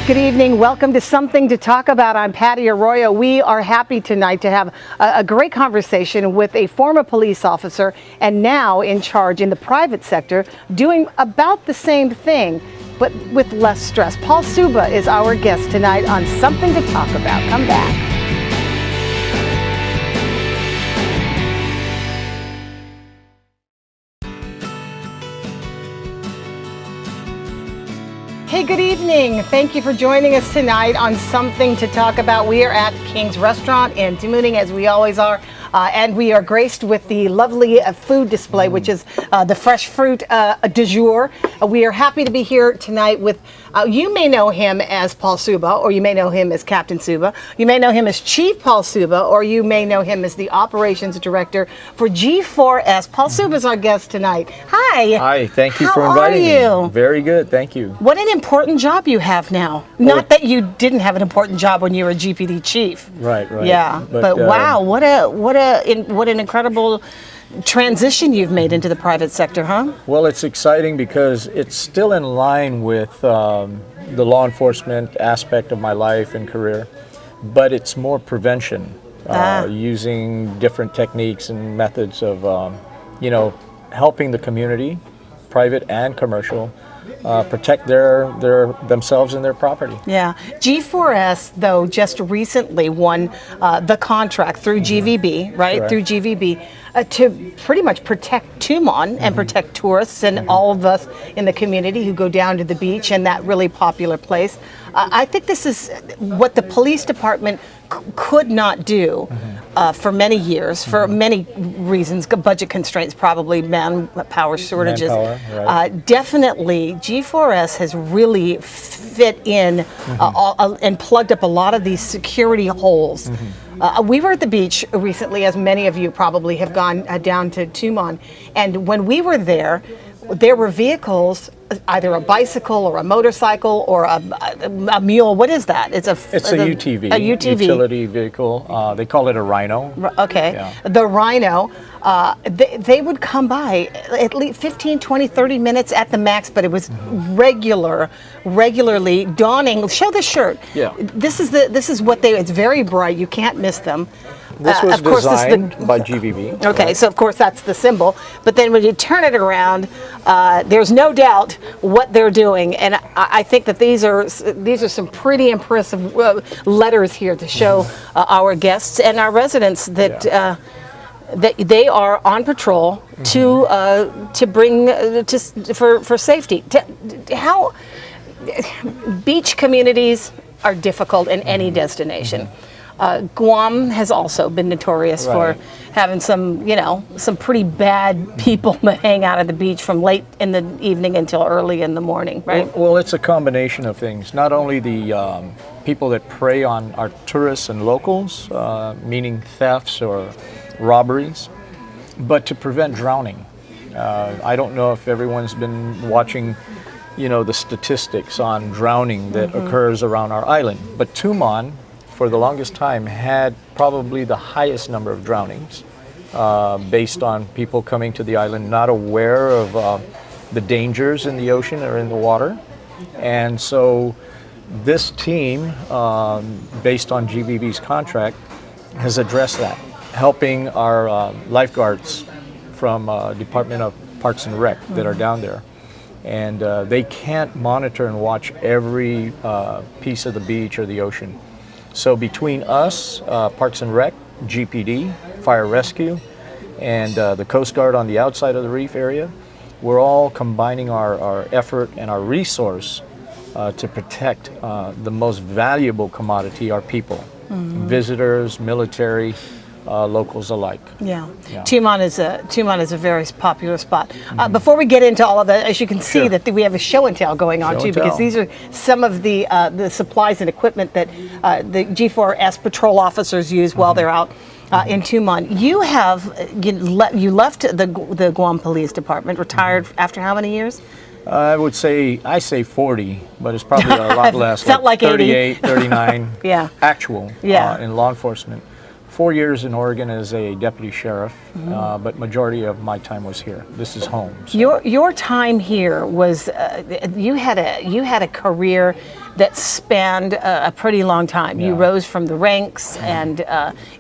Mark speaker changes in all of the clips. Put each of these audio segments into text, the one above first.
Speaker 1: Good evening. Welcome to Something to Talk About. I'm Patty Arroyo. We are happy tonight to have a great conversation with a former police officer and now in charge in the private sector, doing about the same thing, but with less stress. Paul Suba is our guest tonight on Something to Talk About. Come back. Hey, good evening. Thank you for joining us tonight on Something to Talk About. We are at King's Restaurant in Tamuning, as we always are, and we are graced with the lovely food display, which is the fresh fruit du jour. We are happy to be here tonight with, you may know him as Paul Suba, or you may know him as Captain Suba. You may know him as Chief Paul Suba, or you may know him as the Operations Director for G4S. Paul Suba is our guest tonight. Hi.
Speaker 2: Hi, thank you for inviting me.
Speaker 1: How are you?
Speaker 2: Very good, thank you.
Speaker 1: What an important job you have now. Not that you didn't have an important job when you were GPD chief.
Speaker 2: Right.
Speaker 1: Yeah, but wow, what an incredible transition you've made into the private sector, huh?
Speaker 2: Well, it's exciting because it's still in line with the law enforcement aspect of my life and career, but it's more prevention, using different techniques and methods of, helping the community, private and commercial, protect themselves and their property.
Speaker 1: Yeah. G4S, though, just recently won the contract through GVB, right?
Speaker 2: Correct.
Speaker 1: Through GVB, to pretty much protect Tumon and protect tourists and all of us in the community who go down to the beach and that really popular place. I think this is what the police department could not do for many years, for many reasons, budget constraints, probably manpower shortages.
Speaker 2: Right.
Speaker 1: Definitely, G4S has really fit in and plugged up a lot of these security holes. We were at the beach recently, as many of you probably have gone down to Tumon, and when we were there were vehicles, either a bicycle or a motorcycle or a mule. What is that? It's a
Speaker 2: UTV.
Speaker 1: A UTV.
Speaker 2: Utility vehicle. They call it a Rhino.
Speaker 1: Okay.
Speaker 2: Yeah.
Speaker 1: The Rhino, they would come by at least 15, 20, 30 minutes at the max, but it was regularly dawning. Show the shirt.
Speaker 2: Yeah.
Speaker 1: This is what it's very bright. You can't miss them.
Speaker 2: This was
Speaker 1: of course,
Speaker 2: designed by GVB.
Speaker 1: Okay,
Speaker 2: right?
Speaker 1: so of course that's the symbol. But then when you turn it around, there's no doubt what they're doing, and I think that these are some pretty impressive letters here to show our guests and our residents that that they are on patrol to bring for safety. How beach communities are difficult in any destination. Guam has also been notorious for having some pretty bad people that hang out at the beach from late in the evening until early in the morning, right?
Speaker 2: Well, it's a combination of things. Not only the people that prey on our tourists and locals, meaning thefts or robberies, but to prevent drowning. I don't know if everyone's been watching the statistics on drowning that occurs around our island, but Tumon, for the longest time, had probably the highest number of drownings based on people coming to the island not aware of the dangers in the ocean or in the water. And so this team, based on GVB's contract, has addressed that, helping our lifeguards from Department of Parks and Rec that are down there. And they can't monitor and watch every piece of the beach or the ocean. So between us, Parks and Rec, GPD, Fire Rescue, and the Coast Guard on the outside of the reef area, we're all combining our effort and our resource to protect the most valuable commodity, our people, visitors, military, locals alike.
Speaker 1: Yeah. Tumon is a very popular spot. Before we get into all of that, as you can see, that we have a show and tell going on too, because these are some of the supplies and equipment that the G4S patrol officers use while they're out in Tumon. You left the Guam Police Department, retired after how many years?
Speaker 2: I say 40, but it's probably a lot less.
Speaker 1: Felt like
Speaker 2: 38, 39 actual in law enforcement. 4 years in Oregon as a deputy sheriff, but majority of my time was here. This is home. So.
Speaker 1: Your time here was you had a career that spanned a pretty long time. You
Speaker 2: Yeah.
Speaker 1: rose from the ranks and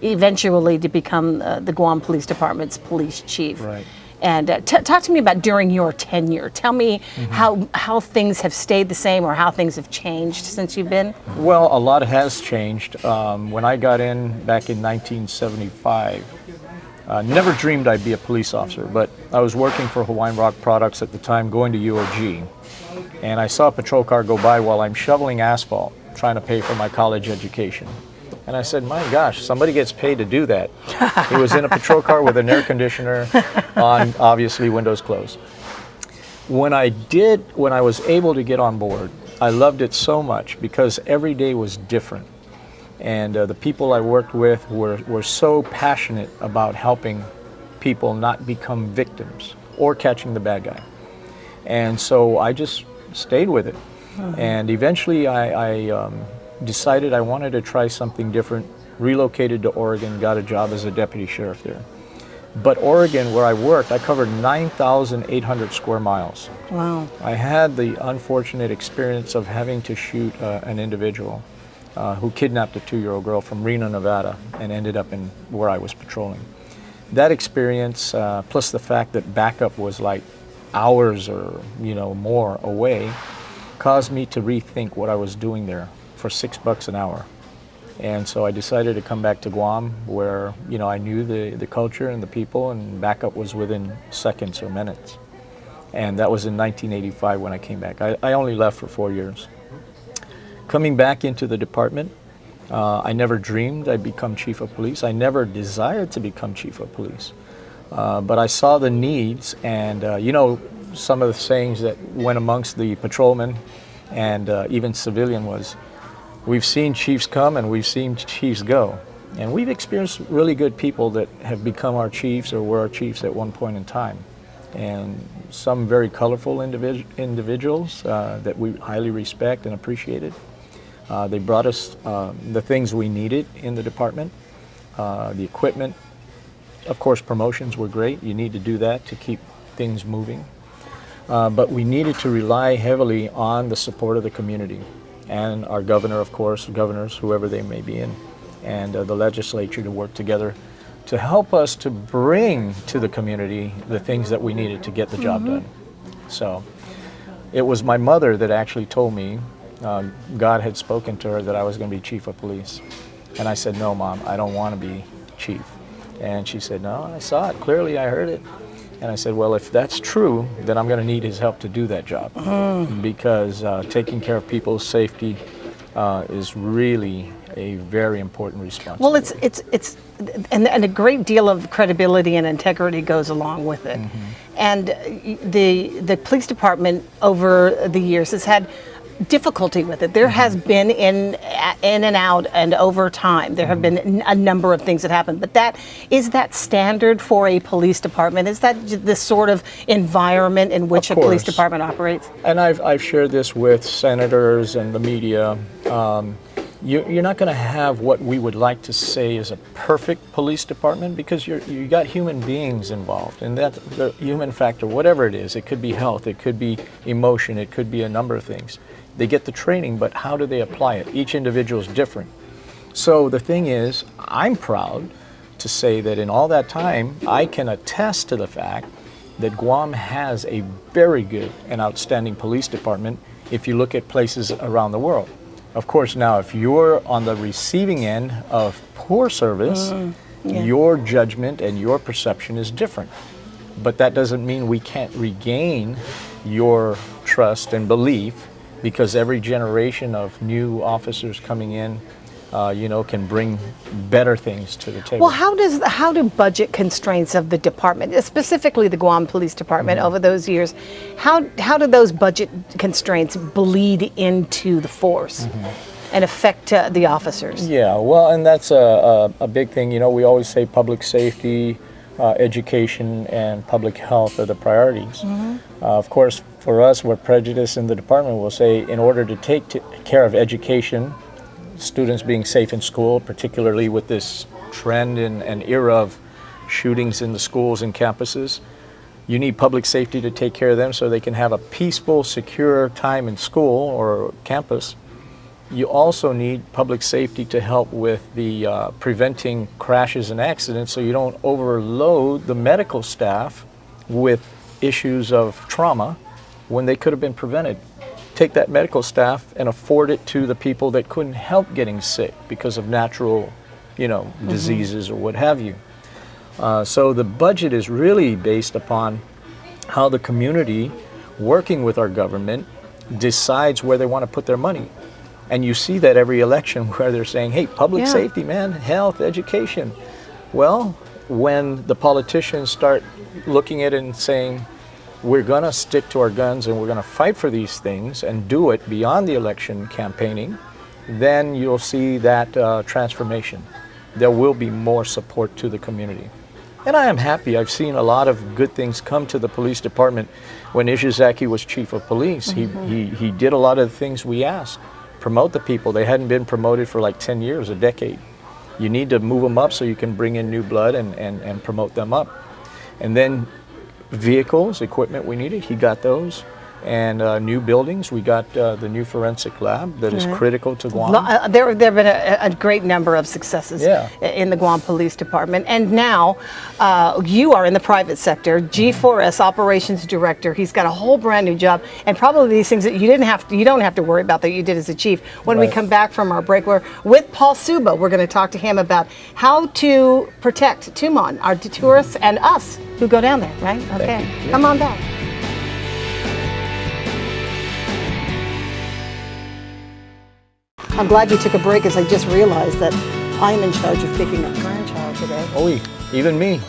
Speaker 1: eventually to become the Guam Police Department's police chief.
Speaker 2: Right.
Speaker 1: And talk to me about during your tenure. Tell me how things have stayed the same or how things have changed since you've been.
Speaker 2: Well, a lot has changed. When I got in back in 1975, never dreamed I'd be a police officer, but I was working for Hawaiian Rock Products at the time, going to UOG, and I saw a patrol car go by while I'm shoveling asphalt, trying to pay for my college education. And I said, my gosh, somebody gets paid to do that. He was in a patrol car with an air conditioner on, obviously windows closed. When I was able to get on board, I loved it so much because every day was different. And the people I worked with were so passionate about helping people not become victims or catching the bad guy. And so I just stayed with it. And eventually I decided I wanted to try something different, relocated to Oregon, got a job as a deputy sheriff there. But Oregon, where I worked, I covered 9,800 square miles.
Speaker 1: Wow.
Speaker 2: I had the unfortunate experience of having to shoot an individual who kidnapped a 2-year-old girl from Reno, Nevada, and ended up in where I was patrolling. That experience, plus the fact that backup was like hours or more away, caused me to rethink what I was doing there for $6 an hour. And so I decided to come back to Guam, where I knew the culture and the people, and backup was within seconds or minutes. And that was in 1985 when I came back. I only left for 4 years. Coming back into the department, I never dreamed I'd become chief of police. I never desired to become chief of police. But I saw the needs, and some of the sayings that went amongst the patrolmen and even civilian was, we've seen chiefs come and we've seen chiefs go. And we've experienced really good people that have become our chiefs or were our chiefs at one point in time. And some very colorful individuals that we highly respect and appreciated. They brought us the things we needed in the department, the equipment. Of course, promotions were great. You need to do that to keep things moving. But we needed to rely heavily on the support of the community and our governor, of course, governors, whoever they may be in, and the legislature to work together to help us to bring to the community the things that we needed to get the job done. So it was my mother that actually told me God had spoken to her that I was going to be chief of police. And I said, no, Mom, I don't want to be chief. And she said, no, I saw it clearly, I heard it. And I said, well, if that's true, then I'm going to need his help to do that job. Because taking care of people's safety is really a very important responsibility.
Speaker 1: Well, it's and a great deal of credibility and integrity goes along with it. And the police department over the years has had difficulty with it. There has been in and out and over time. There have been a number of things that happen. But is that standard for a police department? Is that the sort of environment in which a police department operates?
Speaker 2: And I've shared this with senators and the media. You're not going to have what we would like to say is a perfect police department, because you got human beings involved, and that the human factor, whatever it is, it could be health, it could be emotion, it could be a number of things. They get the training, but how do they apply it? Each individual is different. So the thing is, I'm proud to say that in all that time, I can attest to the fact that Guam has a very good and outstanding police department if you look at places around the world. Of course, now, if you're on the receiving end of poor service, your judgment and your perception is different. But that doesn't mean we can't regain your trust and belief, because every generation of new officers coming in, can bring better things to the table.
Speaker 1: Well, how do budget constraints of the department, specifically the Guam Police Department, over those years, how do those budget constraints bleed into the force and affect the officers?
Speaker 2: Yeah, well, and that's a big thing. We always say public safety, education, and public health are the priorities. Of course, for us, we're prejudiced in the department. We'll say, in order to take care of education, students being safe in school, particularly with this trend and era of shootings in the schools and campuses, you need public safety to take care of them so they can have a peaceful, secure time in school or campus. you also need public safety to help with the preventing crashes and accidents, so you don't overload the medical staff with issues of trauma when they could have been prevented. Take that medical staff and afford it to the people that couldn't help getting sick because of natural, diseases or what have you. So the budget is really based upon how the community, working with our government, decides where they want to put their money. And you see that every election where they're saying, hey, public safety, man, health, education. Well, when the politicians start looking at it and saying, we're going to stick to our guns and we're going to fight for these things and do it beyond the election campaigning, then you'll see that transformation. There will be more support to the community. And I am happy. I've seen a lot of good things come to the police department. When Ishizaki was chief of police, he did a lot of the things we asked. Promote the people. They hadn't been promoted for like 10 years, a decade. You need to move them up so you can bring in new blood and promote them up. And then vehicles, equipment we needed, he got those. And new buildings, we got the new forensic lab that is critical to Guam.
Speaker 1: There have been a great number of successes in the Guam Police Department. And now you are in the private sector, G4S Operations Director. He's got a whole brand new job, and probably these things that you don't have to worry about that you did as a chief. When we come back from our break, we're with Paul Suba. We're going to talk to him about how to protect Tumon, our tourists, and us who go down there, right? Okay, come on back. I'm glad you took a break, as I just realized that I'm in charge of picking up grandchild today.
Speaker 2: Oh, even me.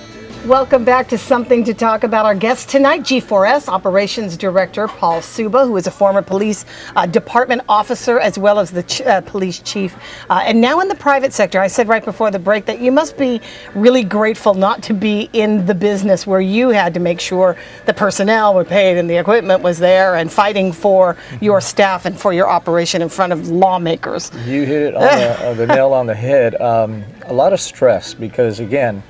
Speaker 1: Welcome back to Something to Talk About. Our guest tonight, G4S Operations Director Paul Suba, who is a former police department officer as well as the police chief, and now in the private sector. I said right before the break that you must be really grateful not to be in the business where you had to make sure the personnel were paid and the equipment was there and fighting for your staff and for your operation in front of lawmakers.
Speaker 2: You hit it on the nail on the head. A lot of stress because, again,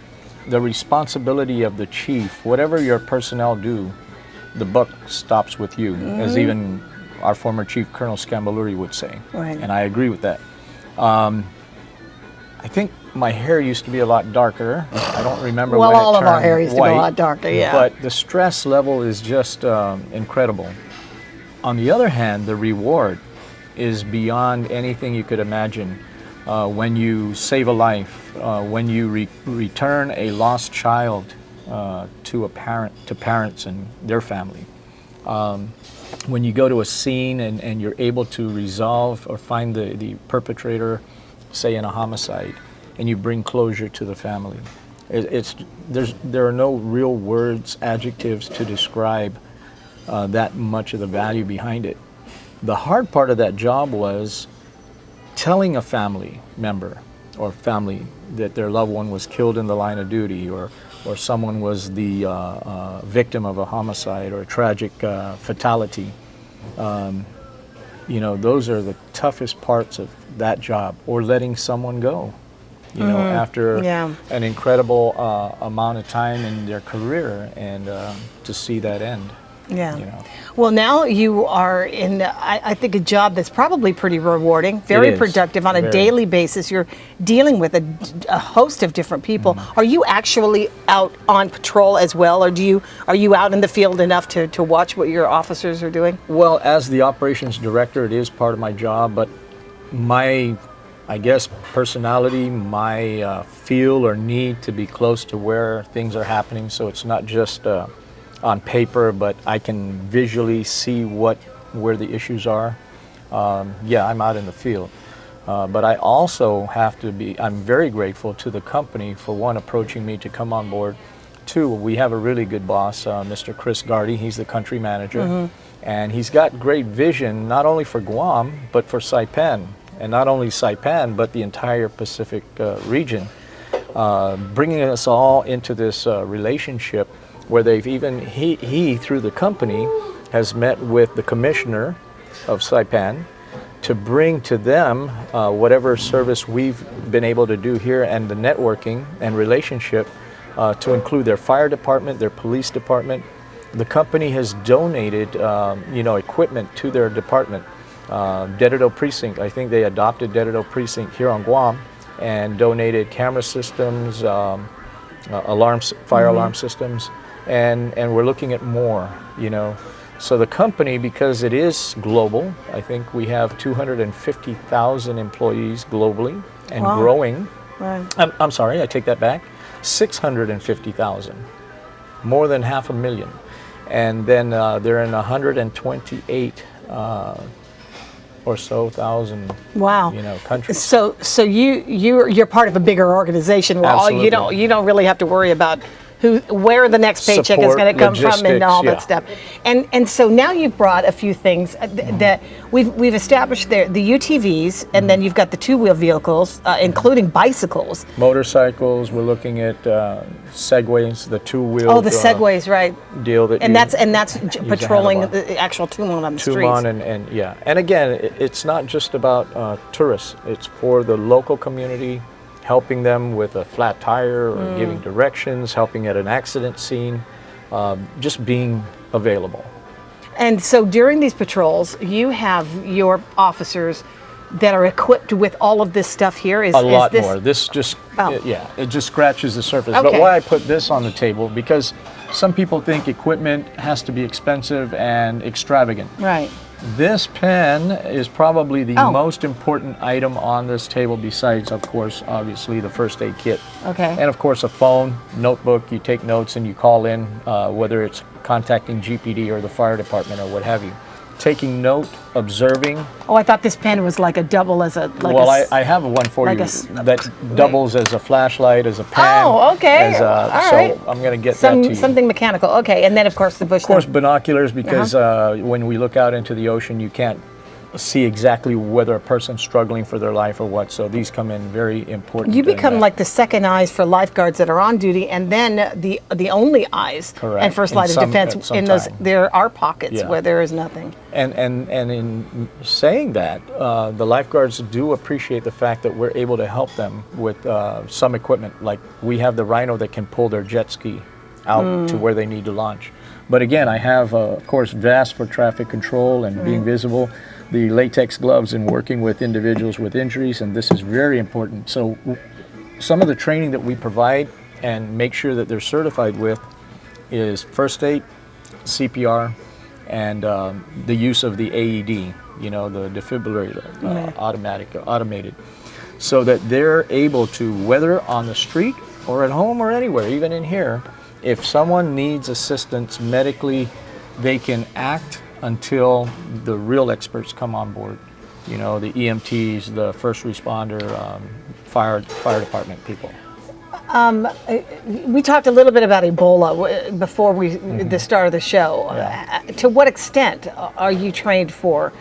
Speaker 2: the responsibility of the chief, whatever your personnel do, the buck stops with you, as even our former chief, Colonel Scambaluri, would say.
Speaker 1: Right.
Speaker 2: And I agree with that. I think my hair used to be a lot darker. I don't remember when it
Speaker 1: all of our
Speaker 2: turned
Speaker 1: hair used to be
Speaker 2: white,
Speaker 1: a lot darker, yeah.
Speaker 2: But the stress level is just incredible. On the other hand, the reward is beyond anything you could imagine. When you save a life, when you return a lost child to parents and their family, when you go to a scene and you're able to resolve or find the perpetrator, say in a homicide, and you bring closure to the family. There are no real words, adjectives to describe that much of the value behind it. The hard part of that job was telling a family member or family that their loved one was killed in the line of duty, or someone was the victim of a homicide or a tragic fatality. Those are the toughest parts of that job, or letting someone go, after an incredible amount of time in their career, and to see that end.
Speaker 1: Yeah. Well, now you are in, I think, a job that's probably pretty rewarding, very productive on a daily basis. You're dealing with a host of different people. Are you actually out on patrol as well, or are you out in the field enough to watch what your officers are doing?
Speaker 2: Well, as the operations director, it is part of my job, but my, I guess, personality, my feel or need to be close to where things are happening, so it's not just on paper, but I can visually see where the issues are. I'm out in the field. But I also have to I'm very grateful to the company for, one, approaching me to come on board. Two, we have a really good boss, Mr. Chris Gardy. He's the country manager. And he's got great vision, not only for Guam, but for Saipan. And not only Saipan, but the entire Pacific region. Bringing us all into this relationship where they've he through the company has met with the commissioner of Saipan to bring to them whatever service we've been able to do here, and the networking and relationship to include their fire department, their police department. The company has donated equipment to their department. Dededo Precinct, I think they adopted Dededo Precinct here on Guam and donated camera systems, alarms, fire alarm systems, and we're looking at more, you know. So the company, because it is global, I think we have 250,000 employees globally and
Speaker 1: Wow.
Speaker 2: growing.
Speaker 1: Right.
Speaker 2: I'm sorry, I take that back. 650,000, more than 500,000. And then they're in 128 or so thousand,
Speaker 1: Wow.
Speaker 2: you know, countries.
Speaker 1: So you're part of a bigger organization where all,
Speaker 2: Absolutely.
Speaker 1: you don't really have to worry about where the next paycheck is
Speaker 2: Support,
Speaker 1: going to come from and all
Speaker 2: logistics,
Speaker 1: that stuff. And so now you've brought a few things that we've established there, the UTVs, and then you've got the two-wheel vehicles, including bicycles.
Speaker 2: Motorcycles, we're looking at Segways, the two-wheel.
Speaker 1: Oh, the Segways, right?
Speaker 2: Deal that
Speaker 1: And
Speaker 2: you
Speaker 1: that's
Speaker 2: use a
Speaker 1: patrolling
Speaker 2: handlebar.
Speaker 1: the actual Tumon on the streets.
Speaker 2: Tumon and yeah. And again, it's not just about tourists. It's for the local community, helping them with a flat tire or giving directions, helping at an accident scene, just being available.
Speaker 1: And so during these patrols, you have your officers that are equipped with all of this stuff here.
Speaker 2: A lot
Speaker 1: this,
Speaker 2: more. This just,
Speaker 1: Oh.
Speaker 2: it just scratches the surface. But
Speaker 1: Okay.
Speaker 2: why I put this on the table, because some people think equipment has to be expensive and extravagant.
Speaker 1: Right.
Speaker 2: This pen is probably the
Speaker 1: Oh.
Speaker 2: most important item on this table besides, of course, obviously the first aid kit.
Speaker 1: Okay.
Speaker 2: And of course a phone, notebook, you take notes and you call in, whether it's contacting GPD or the fire department or what have you. Taking note, observing.
Speaker 1: Oh, I thought this pen was like a double as a like
Speaker 2: Well,
Speaker 1: a s-
Speaker 2: I have one for
Speaker 1: like
Speaker 2: you
Speaker 1: a s-
Speaker 2: that doubles as a flashlight, as a pen.
Speaker 1: Oh, okay.
Speaker 2: As
Speaker 1: All
Speaker 2: so
Speaker 1: right.
Speaker 2: I'm going to get that to you.
Speaker 1: something mechanical. Okay, and then of course the bush.
Speaker 2: Of course, binoculars, because when we look out into the ocean, you can't see exactly whether a person's struggling for their life or what. So these come in very important.
Speaker 1: You
Speaker 2: in
Speaker 1: become
Speaker 2: that.
Speaker 1: like the second eyes for lifeguards that are on duty, and then the only eyes
Speaker 2: Correct.
Speaker 1: and first
Speaker 2: In
Speaker 1: line of
Speaker 2: some-
Speaker 1: defense
Speaker 2: at some
Speaker 1: in those.
Speaker 2: time.
Speaker 1: There are pockets
Speaker 2: Yeah.
Speaker 1: where there is nothing.
Speaker 2: And in saying that, the lifeguards do appreciate the fact that we're able to help them with some equipment. Like we have the Rhino that can pull their jet ski out to where they need to launch. But again, I have, of course, vests for traffic control and being visible, the latex gloves and working with individuals with injuries, and this is very important. So some of the training that we provide and make sure that they're certified with is first aid, CPR, and the use of the AED, you know, the defibrillator, automated, so that they're able to, whether on the street or at home or anywhere, even in here, if someone needs assistance medically, they can act until the real experts come on board. You know, the EMTs, the first responder, fire department people.
Speaker 1: We talked a little bit about Ebola before the start of the show.
Speaker 2: Yeah.
Speaker 1: To what extent are you trained for?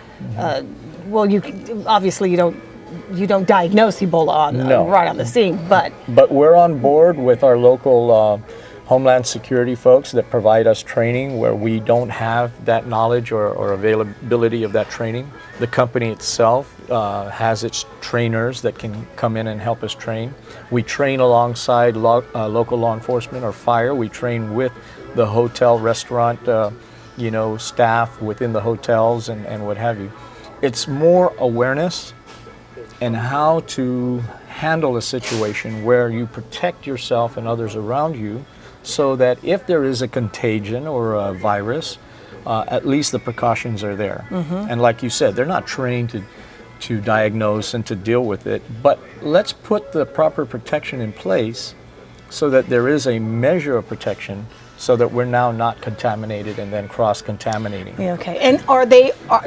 Speaker 1: Well, you obviously you don't diagnose Ebola
Speaker 2: No.
Speaker 1: right on the scene, but
Speaker 2: But we're on board with our local Homeland Security folks that provide us training where we don't have that knowledge or availability of that training. The company itself has its trainers that can come in and help us train. We train alongside local law enforcement or fire. We train with the hotel, restaurant, staff within the hotels and what have you. It's more awareness and how to handle a situation where you protect yourself and others around you so that if there is a contagion or a virus, at least the precautions are there. And like you said, they're not trained to diagnose and to deal with it, but let's put the proper protection in place so that there is a measure of protection so that we're now not contaminated and then cross-contaminating.
Speaker 1: yeah, okay. And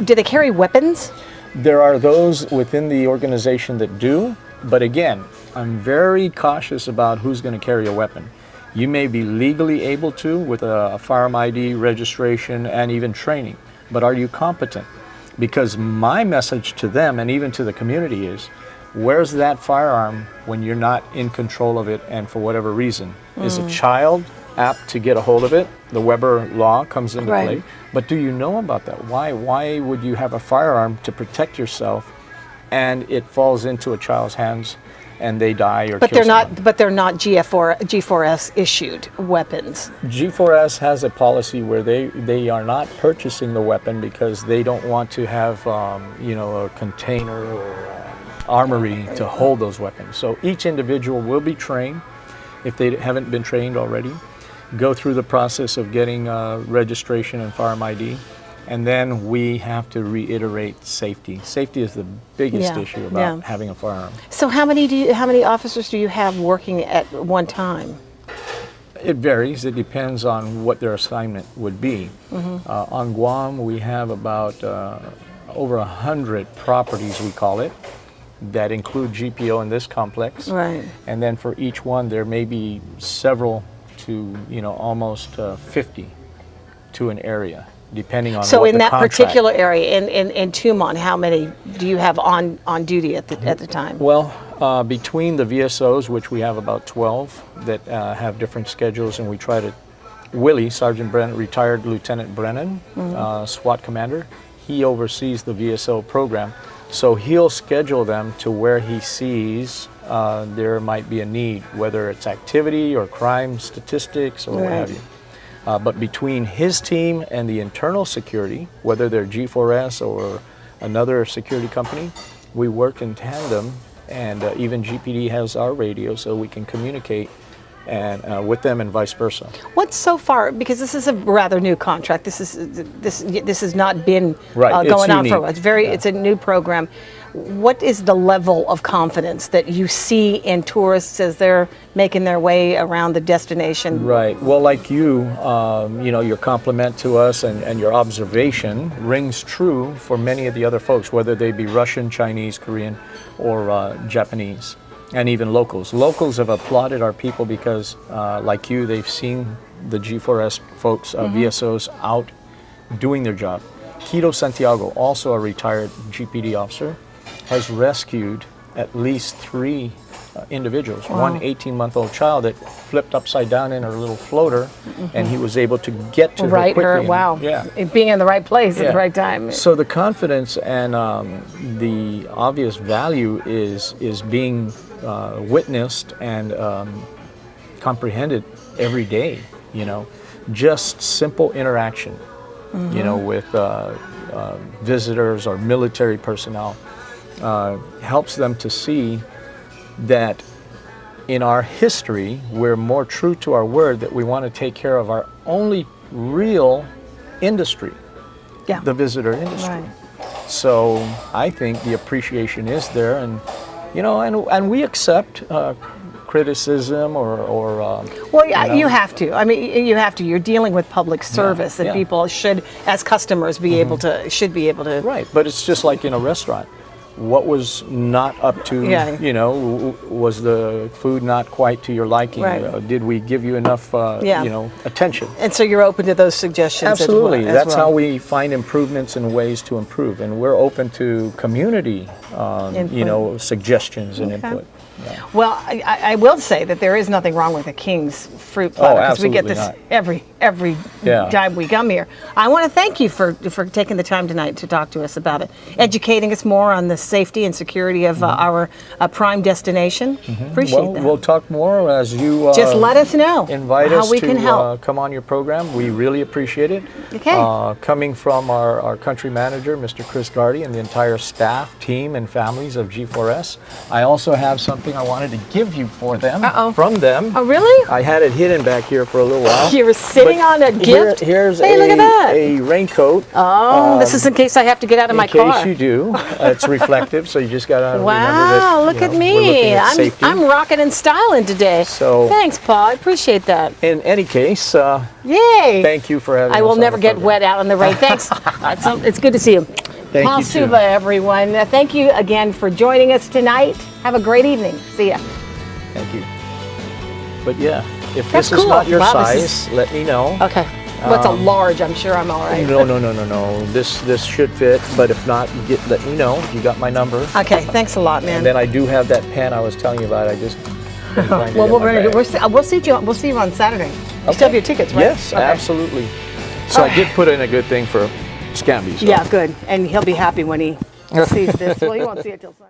Speaker 1: do they carry weapons?
Speaker 2: There are those within the organization that do, but again, I'm very cautious about who's going to carry a weapon. You may be legally able to with a firearm ID, registration, and even training, but are you competent? Because my message to them and even to the community is, where's that firearm when you're not in control of it and for whatever reason? Is a child apt to get a hold of it? The Weber law comes into
Speaker 1: Right.
Speaker 2: play. But do you know about that? Why would you have a firearm to protect yourself and it falls into a child's hands and they die or
Speaker 1: But
Speaker 2: kill
Speaker 1: they're
Speaker 2: someone.
Speaker 1: not. But they're not G4S issued weapons.
Speaker 2: G4S has a policy where they are not purchasing the weapon because they don't want to have a container or armory to hold those weapons. So each individual will be trained, if they haven't been trained already, go through the process of getting registration and firearm ID, and then we have to reiterate safety. Safety is the biggest
Speaker 1: Yeah,
Speaker 2: issue about
Speaker 1: yeah.
Speaker 2: having a firearm.
Speaker 1: So how many officers do you have working at one time?
Speaker 2: It varies. It depends on what their assignment would be. On Guam, we have about over 100 properties, we call it, that include GPO in this complex.
Speaker 1: Right.
Speaker 2: And then for each one, there may be several to almost 50 to an area, depending on
Speaker 1: So
Speaker 2: what
Speaker 1: in
Speaker 2: the
Speaker 1: that
Speaker 2: contract.
Speaker 1: particular area, in Tumon, how many do you have on duty at the time?
Speaker 2: Well, between the VSOs, which we have about 12 that have different schedules, and we try to, Willie, Sergeant Brennan, retired Lieutenant Brennan, SWAT commander, he oversees the VSO program. So he'll schedule them to where he sees there might be a need, whether it's activity or crime statistics or what
Speaker 1: Right.
Speaker 2: have you. But between his team and the internal security, whether they're G4S or another security company, we work in tandem, and even GPD has our radio so we can communicate and with them and vice versa.
Speaker 1: What's so far, because this is a rather new contract. This has not been
Speaker 2: Right, it's
Speaker 1: going on for a
Speaker 2: unique.
Speaker 1: while. It's a new program. What is the level of confidence that you see in tourists as they're making their way around the destination?
Speaker 2: Right. Well, like you, your compliment to us and your observation rings true for many of the other folks, whether they be Russian, Chinese, Korean, or Japanese, and even locals. Locals have applauded our people because, like you, they've seen the G4S folks, VSOs, out doing their job. Quito Santiago, also a retired GPD officer, has rescued at least 3 individuals.
Speaker 1: Wow.
Speaker 2: One 18-month-old child that flipped upside down in her little floater, and he was able to get to her
Speaker 1: Right,
Speaker 2: quickly. and-
Speaker 1: wow.
Speaker 2: Yeah.
Speaker 1: Being in the right place at
Speaker 2: Yeah.
Speaker 1: the right time.
Speaker 2: So the confidence and the obvious value is being witnessed and comprehended every day. Just simple interaction. With visitors or military personnel helps them to see that in our history we're more true to our word that we want to take care of our only real industry,
Speaker 1: Yeah.
Speaker 2: the visitor industry.
Speaker 1: Right.
Speaker 2: So I think the appreciation is there, and and we accept criticism or
Speaker 1: Well, yeah, you have to. I mean, you have to. You're dealing with public service, and
Speaker 2: yeah.
Speaker 1: people should, as customers, be able to, should be able to.
Speaker 2: right. But it's just like in a restaurant. What was not up to,
Speaker 1: Yeah.
Speaker 2: was the food not quite to your liking?
Speaker 1: Right.
Speaker 2: Did we give you enough,
Speaker 1: Yeah.
Speaker 2: attention?
Speaker 1: And so you're open to those suggestions.
Speaker 2: Absolutely.
Speaker 1: as
Speaker 2: That's
Speaker 1: well.
Speaker 2: how we find improvements and ways to improve. And we're open to community,
Speaker 1: Input.
Speaker 2: suggestions and
Speaker 1: Okay.
Speaker 2: input.
Speaker 1: Well, I will say that there is nothing wrong with a King's fruit platter because we get this
Speaker 2: absolutely
Speaker 1: every
Speaker 2: Yeah.
Speaker 1: time we come here. I want to thank you for taking the time tonight to talk to us about it, educating us more on the safety and security of our prime destination. Appreciate
Speaker 2: Well,
Speaker 1: that.
Speaker 2: we'll talk more as you
Speaker 1: Just let us know
Speaker 2: invite
Speaker 1: how
Speaker 2: us
Speaker 1: we
Speaker 2: to
Speaker 1: can help.
Speaker 2: come on your program. We really appreciate it.
Speaker 1: Okay.
Speaker 2: Coming from our country manager, Mr. Chris Gardy, and the entire staff, team, and families of G4S. I also have something I wanted to give you for them, from them.
Speaker 1: Oh, really?
Speaker 2: I had it hidden back here for a little while.
Speaker 1: You were sitting
Speaker 2: But
Speaker 1: on a gift?
Speaker 2: Here's
Speaker 1: Hey, look at that.
Speaker 2: a raincoat.
Speaker 1: Oh, this is in case I have to get out of my
Speaker 2: in case
Speaker 1: car.
Speaker 2: you do. It's reflective, so you just got to remember
Speaker 1: Wow,
Speaker 2: that.
Speaker 1: look at
Speaker 2: we're looking
Speaker 1: me.
Speaker 2: at safety.
Speaker 1: I'm rocking and styling today.
Speaker 2: So-
Speaker 1: Thanks, Paul. I appreciate that.
Speaker 2: In any case,
Speaker 1: Yay.
Speaker 2: thank you for having
Speaker 1: I
Speaker 2: us
Speaker 1: will
Speaker 2: on
Speaker 1: never
Speaker 2: the
Speaker 1: get
Speaker 2: program.
Speaker 1: wet out on the rain. Thanks. It's good to see you.
Speaker 2: Thank
Speaker 1: Paul
Speaker 2: you, too.
Speaker 1: Suba, everyone. Thank you again for joining us tonight. Have a great evening. See ya.
Speaker 2: Thank you. But yeah, if
Speaker 1: That's
Speaker 2: this is
Speaker 1: cool.
Speaker 2: not your
Speaker 1: Wow, this
Speaker 2: size, let me know.
Speaker 1: Okay. What's a large? I'm sure I'm all right.
Speaker 2: No. This should fit, but if not, let me know. You got my number.
Speaker 1: Okay. Thanks a lot, man.
Speaker 2: And then I do have that pen I was telling you about. I just couldn't find it
Speaker 1: well,
Speaker 2: in
Speaker 1: we'll,
Speaker 2: my bag.
Speaker 1: we'll see you. We'll see you on Saturday. You still have your tickets, right?
Speaker 2: Yes,
Speaker 1: Okay.
Speaker 2: absolutely. So I did put in a good thing for Scamby. So.
Speaker 1: Yeah, good. And he'll be happy when he sees this. Well, he won't see it till Sunday.